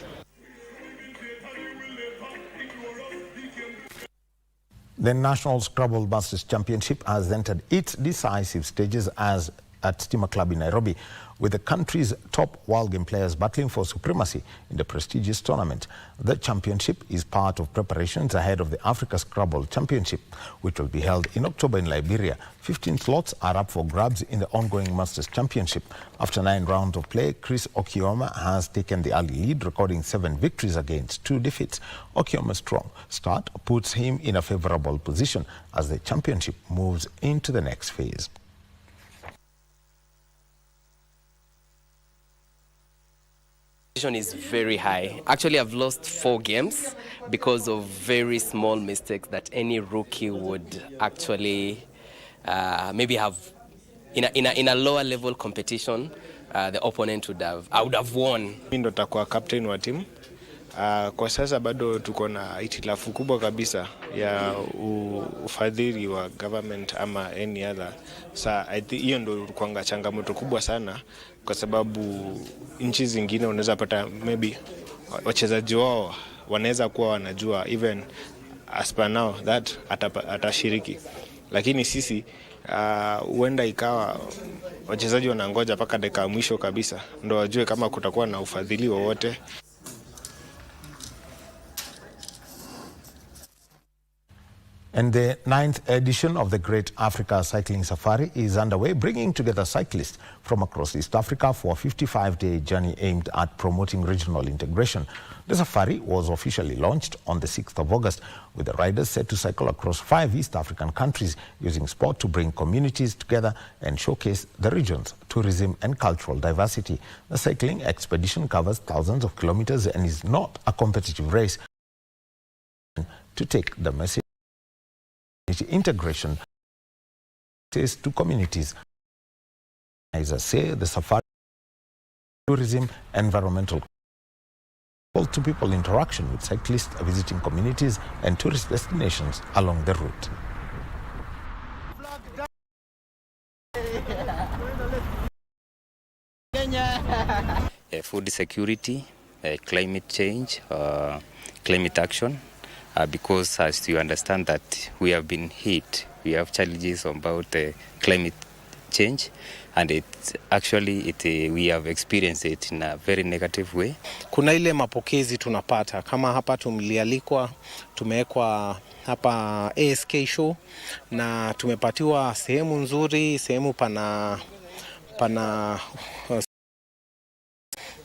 The National Scrabble Masters Championship has entered its decisive stages at Stima Club in Nairobi, with the country's top world game players battling for supremacy in the prestigious tournament. The championship is part of preparations ahead of the Africa Scrabble Championship, which will be held in October in Liberia. 15 slots are up for grabs in the ongoing Masters Championship. After 9 rounds of play, Chris Okioma has taken the early lead, recording 7 victories against 2 defeats. Okioma's strong start puts him in a favorable position as the championship moves into the next phase. Is very high. Actually, I've lost 4 games because of very small mistakes that any rookie would actually maybe have in a lower level competition. The opponent I would have won. Mimi ndo takuwa captain wa timu. Kwa sasa bado tuko na itilafu kubwa kabisa ya ufadhili wa government ama any other. Hiyo ndo kuanga changamoto kubwa sana, kwa sababu nchi zingine unaweza pata maybe wachezaji wao wanaweza kuwa wanajua even as per now that atashiriki, lakini sisi huenda ikawa wachezaji wanangoja mpaka dakika ya mwisho kabisa ndo wajue kama kutakuwa na ufadhili wowote. And the 9th edition of the Great Africa Cycling Safari is underway, bringing together cyclists from across East Africa for a 55-day journey aimed at promoting regional integration. The safari was officially launched on the 6th of August, with the riders set to cycle across 5 East African countries, using sport to bring communities together and showcase the region's tourism and cultural diversity. The cycling expedition covers thousands of kilometers and is not a competitive race. To take the message integration to communities, as I say, the safari, tourism, environmental, to people interaction with cyclists visiting communities and tourist destinations along the route. Food security, climate change, climate action, because as you understand that we have been hit, we have challenges about climate change, and we have experienced it in a very negative way. Kuna ile mapokezi tunapata kama hapa tumelialikwa, tumewekwa hapa ASK show na tumepatiwa sehemu nzuri, sehemu pana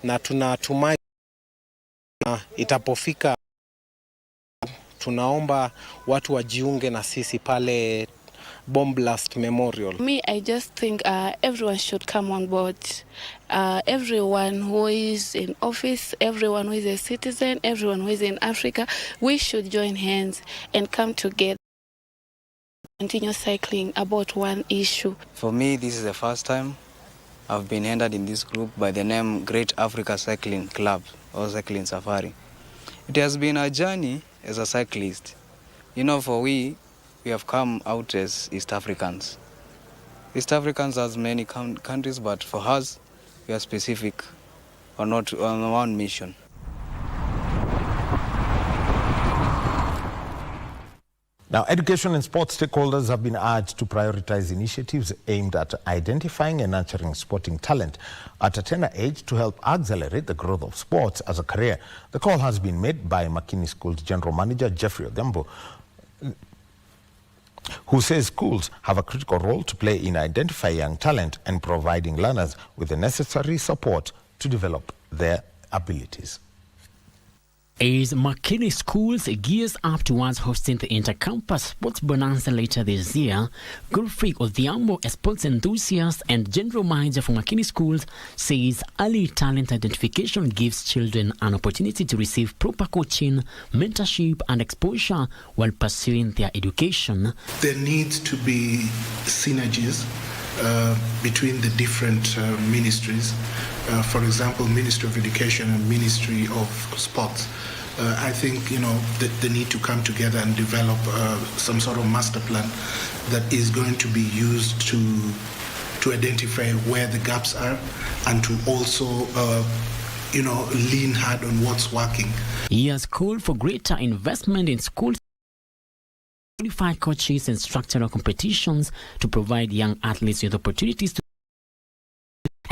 na tunatumai itapofika, tunaomba watu wajiunge na sisi pale Bomb Blast Memorial. Me, I just think everyone should come on board. Everyone who is in office, everyone who is a citizen, everyone who is in Africa, we should join hands and come together. Continue cycling about one issue. For me, this is the first time I've been entered in this group by the name Great Africa Cycling Club or Cycling Safari. It has been a journey as a cyclist. You know, we have come out as East Africans. East Africans has many countries, but for us, we are specific on one mission. Now, education and sports stakeholders have been urged to prioritize initiatives aimed at identifying and nurturing sporting talent at a tender age to help accelerate the growth of sports as a career. The call has been made by McKinney School's General Manager, Jeffrey Yambo, who says schools have a critical role to play in identifying young talent and providing learners with the necessary support to develop their abilities. As McKinney Schools gears up towards hosting the Inter-Campus Sports Bonanza later this year, Godfrey Odhiambo, a sports enthusiast and general manager for McKinney Schools, says early talent identification gives children an opportunity to receive proper coaching, mentorship and exposure while pursuing their education. There needs to be synergies between the different ministries. For example, Ministry of Education and Ministry of Sports. I think they need to come together and develop some sort of master plan that is going to be used to identify where the gaps are and to also lean hard on what's working. He has called for greater investment in schools, qualified coaches and structural competitions to provide young athletes with opportunities to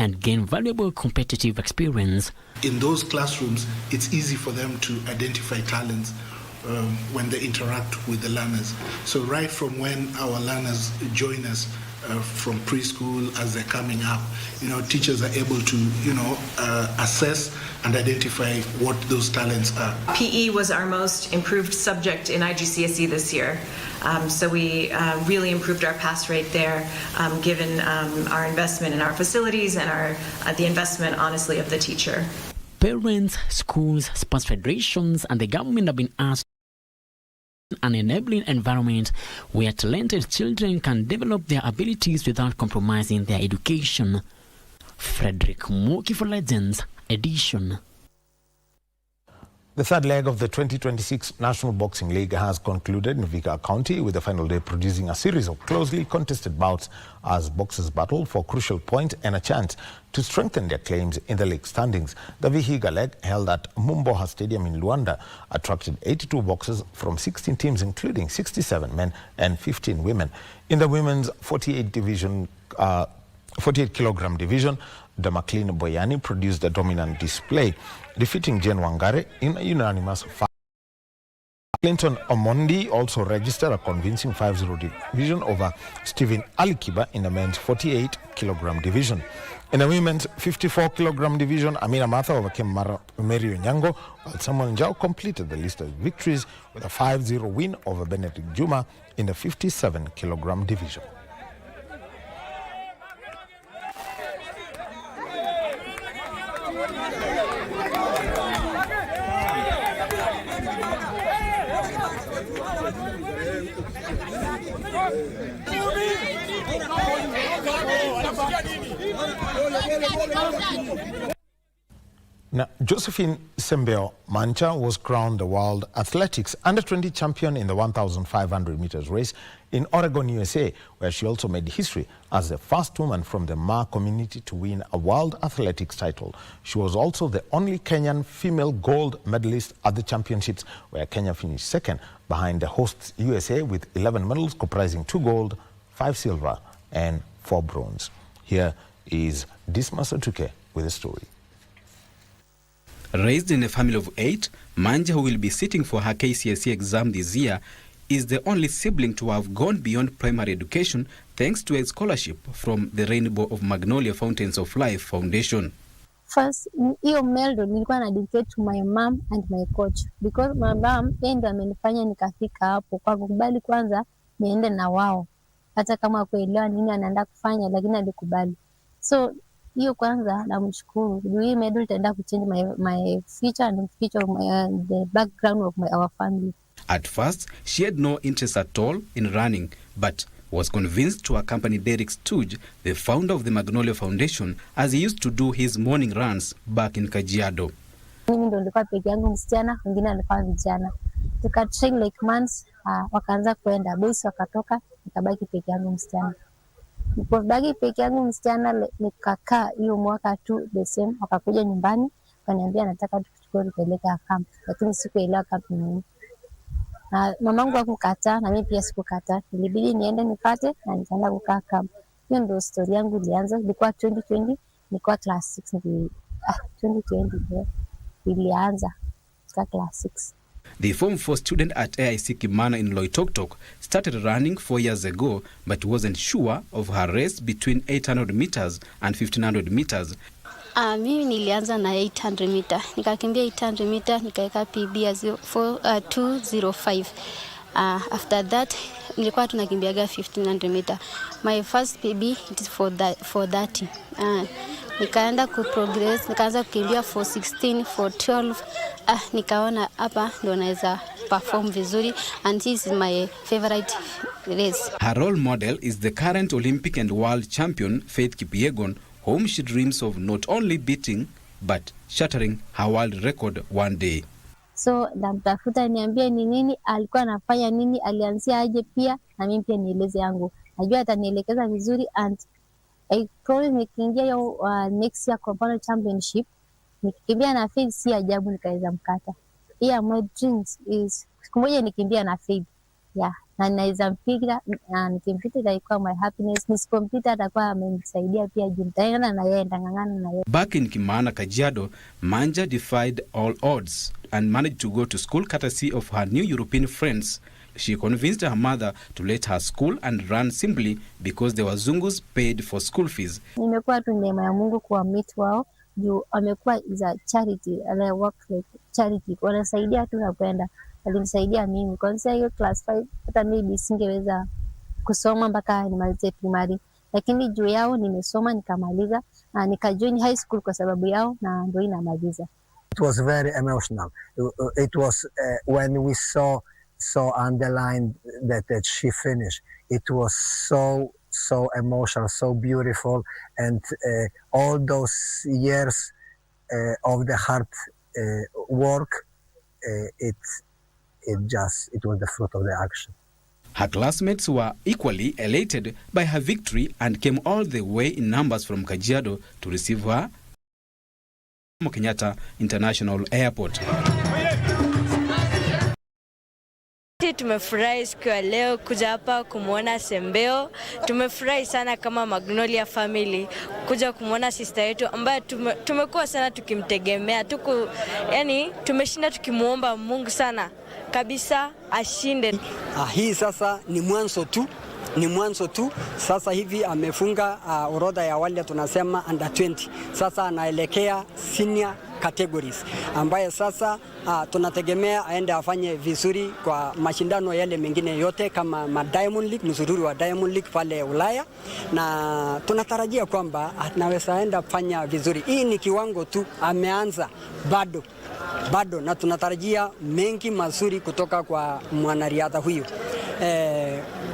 and gain valuable competitive experience. In those classrooms, it's easy for them to identify talents when they interact with the learners. So right from when our learners join us from preschool as they're coming up, teachers are able to, assess and identify what those talents are. PE was our most improved subject in IGCSE this year. So we really improved our pass rate there, given our investment in our facilities and the investment, honestly, of the teacher. Parents, schools, sports federations, and the government have been asked an enabling environment where talented children can develop their abilities without compromising their education. Frederick Moki for Legends Edition. The third leg of the 2026 National Boxing League has concluded in Vihiga County, with the final day producing a series of closely contested bouts as boxers battle for crucial points and a chance to strengthen their claims in the league standings. The Vihiga leg, held at Mumboha Stadium in Luanda, attracted 82 boxers from 16 teams, including 67 men and 15 women. In the women's 48 kilogram division, the McLean Boyani produced a dominant display, defeating Jen Wangare in a unanimous fight. Clinton Omondi also registered a convincing 5-0 division over Stephen Alikiba in the men's 48 kilogram division. In the women's 54 kilogram division, Amina Martha overcame Mary Onyango, while Samuel Njao completed the list of victories with a 5-0 win over Benedict Juma in the 57 kilogram division. Now, Josephine Sembeo Mancha was crowned the World Athletics Under-20 champion in the 1,500 meters race in Oregon, USA, where she also made history as the first woman from the Ma community to win a World Athletics title. She was also the only Kenyan female gold medalist at the championships, where Kenya finished second behind the hosts USA with 11 medals comprising 2 gold, 5 silver and 4 bronze. Here is Dismas Otuke with a story. Raised in a family of 8, Manja, who will be sitting for her KCSE exam this year, is the only sibling to have gone beyond primary education thanks to a scholarship from the Rainbow of Magnolia Fountains of Life Foundation. First, hiyo medal nilikuwa na dedicate to my mom and my coach because my mom ndo amenifanya nikafika hapo kwa kukubali kwanza niende na wao, hata kama kuelewa nini anaenda kufanya, lakini alikubali. So hiyo kwanza namshukuru. Hii medal itaenda kuchange my future and the future of the background of our family. At first, she had no interest at all in running, but was convinced to accompany Derek Stooge, the founder of the Magnolia Foundation, as he used to do his morning runs back in Kajiado. Mimi ndo nilikuwa peke yangu msichana, wengine walikuwa vijana. Tukatrain like months, wakaanza kwenda, boys wakatoka, nikabaki peke yangu msichana. Nilipobaki peke yangu msichana nikakaa hiyo mwaka tu the same, wakakuja nyumbani, wakaniambia nataka tukuchukue tupeleke camp, lakini sikuelewa camp ni nini. Na mamangu hakukataa na mimi pia sikukataa. Ilibidi niende nipate na nikaenda kukaa camp. Hiyo ndio story yangu ilianza. Ilikuwa 2020, nilikuwa class 6 2020 ilianza kwa class 6. The Form 4 student at AIC Kimana in Loitoktok started running 4 years ago but wasn't sure of her race between 800 meters and 1500 meters. Mimi nilianza na 800 meter. Nikakimbia 800 meter, nikaweka PB ya 205. After that, nilikuwa tunakimbiaga 1500 meter. My first PB it is for 30. Nikaenda kuprogress, nikaanza kukimbia 416, 412. Nikaona hapa ndo naweza perform vizuri and this is my favorite race. Her role model is the current Olympic and world champion Faith Kipyegon, whom she dreams of not only beating but shattering her world record one day. So namtafuta niambie ni nini alikuwa anafanya, nini alianzia aje, pia na mimi pia nieleze yangu. Najua atanielekeza vizuri and I promise nikiingia hiyo next year Commonwealth Championship nikikimbia na Faith si ajabu nikaweza mkata. Yeah, my dreams is siku moja nikimbia na Faith. Yeah, na naweza mpiga na nikimpita itakuwa my happiness. Nisipompita atakuwa amenisaidia pia juu nitaenda na yeye, ndangangana na yeye. Back in Kimana, Kajiado, Manja defied all odds and managed to go to school courtesy of her new European friends. She convinced her mother to let her school and run simply because the Wazungus paid for school fees. Nimekuwa tu neema ya Mungu kuwa meet wao juu amekuwa za charity, ana work like charity. Wanasaidia tu na kwenda. Walinisaidia mimi kwanza hiyo class 5 hata maybe singeweza kusoma mpaka nimalize primary, lakini juu yao nimesoma nikamaliza na nikajoin high school kwa sababu yao na ndio inamaliza. It was very emotional. It was when we saw underlined that she finished. It was so emotional, so beautiful, and all those years of the hard work, it was the fruit of the action. Her classmates were equally elated by her victory and came all the way in numbers from Kajiado to receive her at Kenyatta International Airport. Tumefurahi siku ya leo kuja hapa kumuona Sembeo. Tumefurahi sana kama Magnolia family kuja kumuona sister yetu ambaye tumekuwa sana tukimtegemea. Yani tumeshinda tukimuomba Mungu sana kabisa ashinde. Hii sasa ni mwanzo tu. Sasa hivi amefunga orodha ya wale tunasema under 20. Sasa anaelekea senior categories ambaye sasa tunategemea aende afanye vizuri kwa mashindano yale mengine yote kama Diamond League, mzururi wa Diamond League pale Ulaya, na tunatarajia kwamba anaweza enda fanya vizuri. Hii ni kiwango tu, ameanza bado na tunatarajia mengi mazuri kutoka kwa mwanariadha huyu.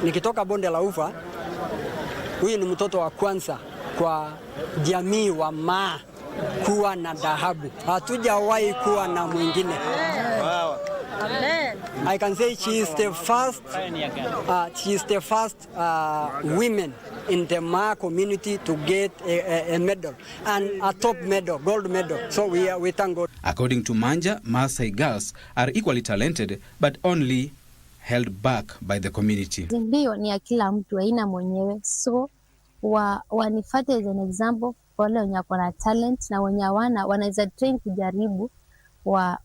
Nikitoka bonde la Ufa, huyu ni mtoto wa kwanza kwa jamii wa Maa kuwa na dhahabu, hatujawahi kuwa na mwingine. I can say she is the first women in the Ma community to get a medal, and a top medal, gold medal. So we thank God. According to Manja, Maasai girls are equally talented but only held back by the community. Ndio ni ya kila mtu, haina mwenyewe. So wanifate as an example kwa wale wenye wako na talent na wenye wanaweza train kujaribu,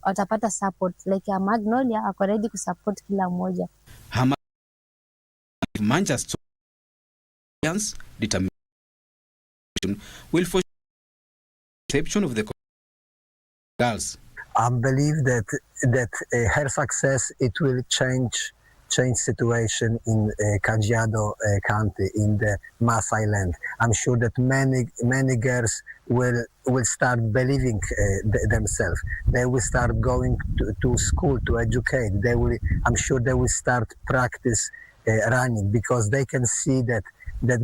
watapata support. Like a Magnolia ako ready kusupport kila mmoja. Manja's determination will for perception of the girls. I believe that her success, it will change situation in Kajiado County, in the Maasai land. I'm sure that many girls will start believing themselves. They will start going to school to educate. I'm sure they will start practice running, because they can see that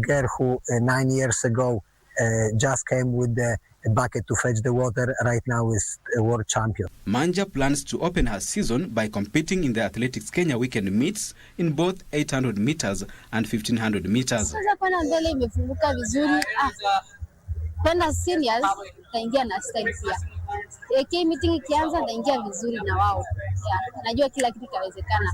girl who 9 years ago just came with a bucket to fetch the water, right now is a world champion. Manja plans to open her season by competing in the Athletics Kenya weekend meets in both 800 meters and 1500 meters. Sasa kwa mbele imefunguka vizuri. Kwenda seniors taingia na style pia. AK meeting ikianza taingia vizuri na wao. Najua kila kitu kitawezekana.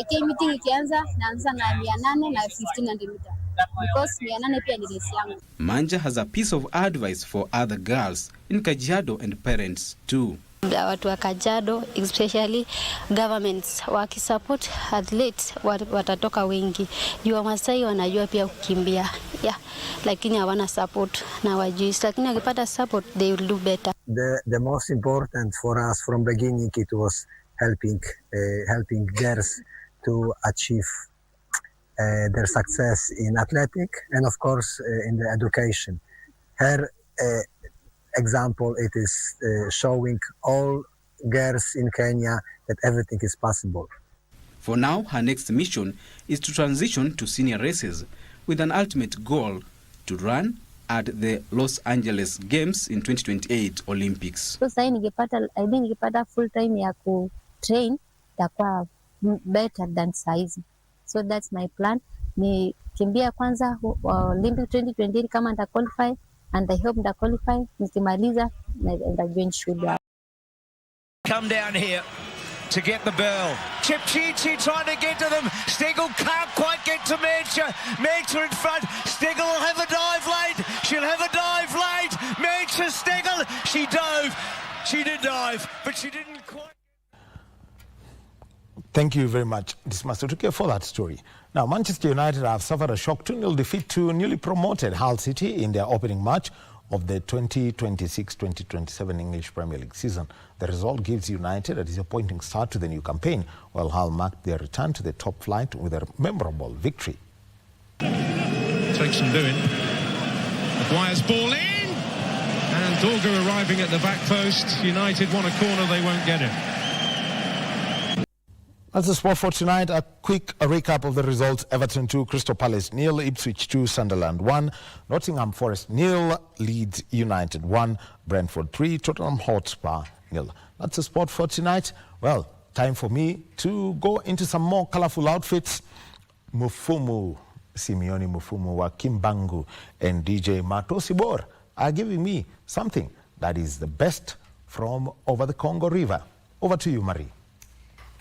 AK meeting ikianza naanza na 800 na 1500 meters. Because 800 pia ni race yangu. Manja has a piece of advice for other girls in Kajiado and parents too. Watu wa Kajiado, especially governments, wakisupport athletes watatoka wengi. Jua Masai wanajua pia kukimbia. Lakini hawana support na wajui. Lakini wakipata support, they will do better. The most important for us from beginning, it was helping girls to achieve their success in athletic and of course in the education. Her example, it is showing all girls in Kenya that everything is possible. For now, her next mission is to transition to senior races with an ultimate goal to run at the Los Angeles Games in 2028 Olympics. So sasa nikipata full time ya ku train itakuwa better than saizi. So that's my plan. Ni kimbia kwanza Olympic 2028 kama nita qualify, and I hope nita qualify. Nikimaliza na join shule. Come down here to get the bell. Chipchichi trying to get to them. Stegel can't quite get to Mencha. Mencha in front. Stegel will have a dive late. She'll have a dive late. Mencha, Stegel. She dove. She did dive, but she didn't quite. Thank you very much, Dismas Tutuke, for that story. Now, Manchester United have suffered a shock 2-0 defeat to newly promoted Hull City in their opening match of the 2026-2027 English Premier League season. The result gives United a disappointing start to the new campaign, while Hull marked their return to the top flight with a memorable victory. Takes some doing. Maguire's ball in, and Dorga arriving at the back post. United want a corner, they won't get it. That's the sport for tonight. A quick recap of the results. Everton 2, Crystal Palace 0, Ipswich 2, Sunderland 1, Nottingham Forest 0, Leeds United 1, Brentford 3, Tottenham Hotspur 0. That's the sport for tonight. Well, time for me to go into some more colorful outfits. Simeone Mufumu wa Kimbangu and DJ Mato Sibor are giving me something that is the best from over the Congo River. Over to you, Marie.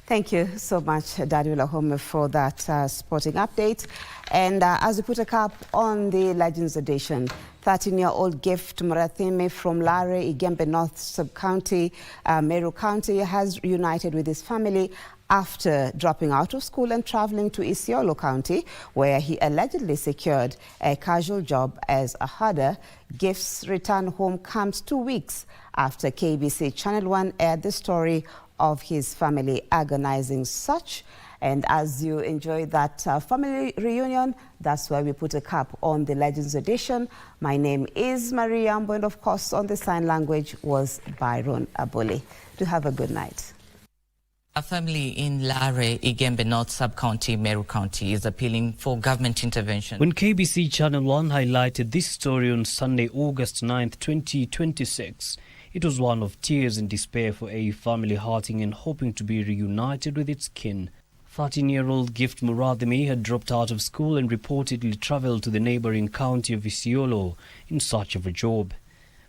Thank you so much, Daddy Lahome, for that sporting update. And as we put a cap on the Legends edition, 13-year-old Gift Murathime from Lare, Igembe North Sub-County, Meru County, has reunited with his family after dropping out of school and traveling to Isiolo County, where he allegedly secured a casual job as a herder. Gift's return home comes 2 weeks after KBC Channel 1 aired the story of his family agonizing such. And as you enjoy that family reunion, that's why we put a cap on the Legends edition. My name is Marie Yambo, and of course on the sign language was Byron Aboli. Do have a good night. A family in Lare, Igembe North Sub-County, Meru County is appealing for government intervention. When KBC Channel 1 highlighted this story on Sunday, August 9th, 2026, it was one of tears and despair for a family hurting and hoping to be reunited with its kin. 13-year-old Gift Muradhimi had dropped out of school and reportedly travelled to the neighbouring county of Isiolo in search of a job.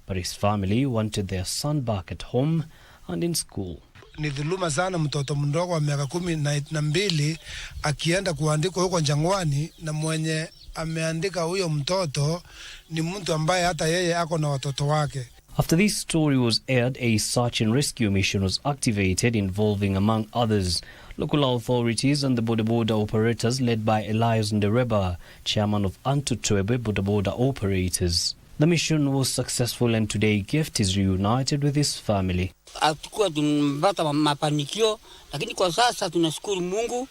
But his family wanted their son back at home and in school. Ni dhuluma sana mtoto mdogo wa miaka 12 akienda kuandikwa huko Jangwani, na mwenye ameandika huyo mtoto ni mtu ambaye hata yeye ako na watoto wake. After this story was aired, a search and rescue mission was activated involving, among others, local authorities and the boda operators led by Elias Ndereba, chairman of Antutwebe boda operators. The mission was successful and today Gift is reunited with his family. Hatukuwa tumepata mafanikio, lakini kwa sasa tunashukuru Mungu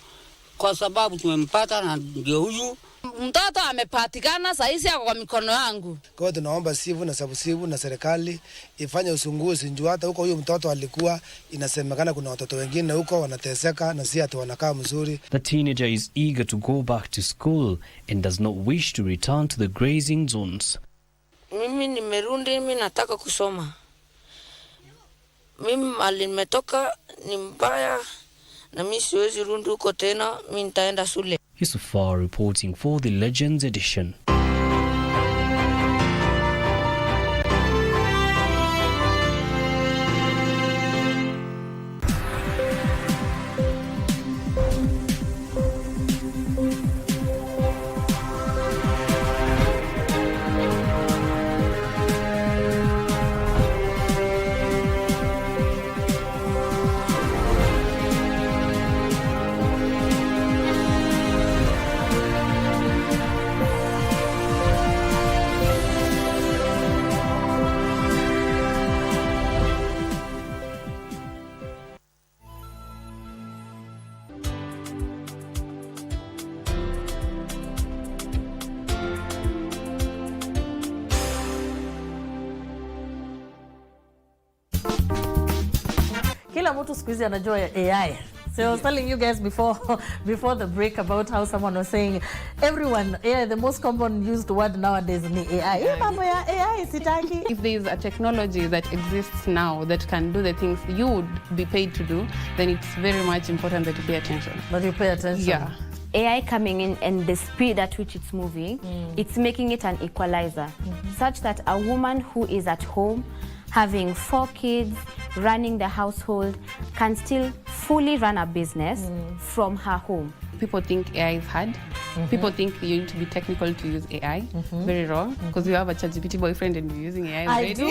kwa sababu tumempata na ndio huyu mtoto amepatikana, saizi yako kwa mikono yangu. Kwa hiyo tunaomba sivu na sabusivu na serikali ifanye uchunguzi, njoo hata huko huyo mtoto alikuwa inasemekana kuna watoto wengine huko wanateseka na si hata wanakaa mzuri. The teenager is eager to go back to school and does not wish to return to the grazing zones. Mimi nimerudi, mimi nataka kusoma. Mimi mali nimetoka ni mbaya na mimi siwezi rudi huko tena, mimi nitaenda shule. Yusufar reporting for the Legends edition. Kila mtu siku hizi anajua AI. So I was telling you guys before the break about how someone was saying everyone AI, the most common used word nowadays ni AI. Mambo ya AI sitaki. If there is a technology that exists now that can do the things you would be paid to do, then it's very much important that you pay attention. That you pay attention. Yeah. AI coming in and the speed at which it's moving, it's making it an equalizer, such that a woman who is at home having 4 kids, running the household, can still fully run a business from her home. People think AI is hard. People think you need to be technical to use AI. Very wrong. Because you have a ChatGPT boyfriend and you're using AI already.